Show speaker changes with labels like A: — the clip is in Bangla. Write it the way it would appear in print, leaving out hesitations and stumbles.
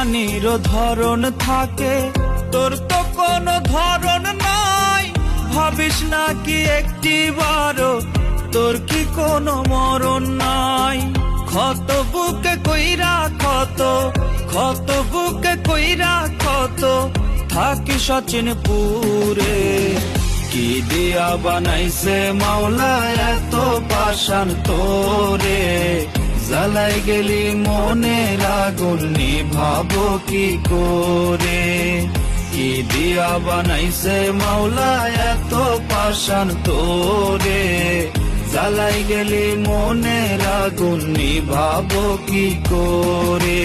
A: পানির ধরন থাকে, তোর তো কোনো ধরন নাই। ভাবিস নাকি একটিবারও তোর কি কোনো মরণ নাই? ক্ষত বুকে কইরা ক্ষত বুকে কইরা ক্ষত থাকি সচিনপুরে। কি দিয়া বানাইছে মাওলা এত পাষাণ তোরে, জ্বালাই গেলি মনের আগুন নিভাবো কি করে? কি দিয়া বানাইছে মাওলা এত পাষাণ তোরে, জ্বালাই গেলি মনের আগুন নিভাবো কি করে?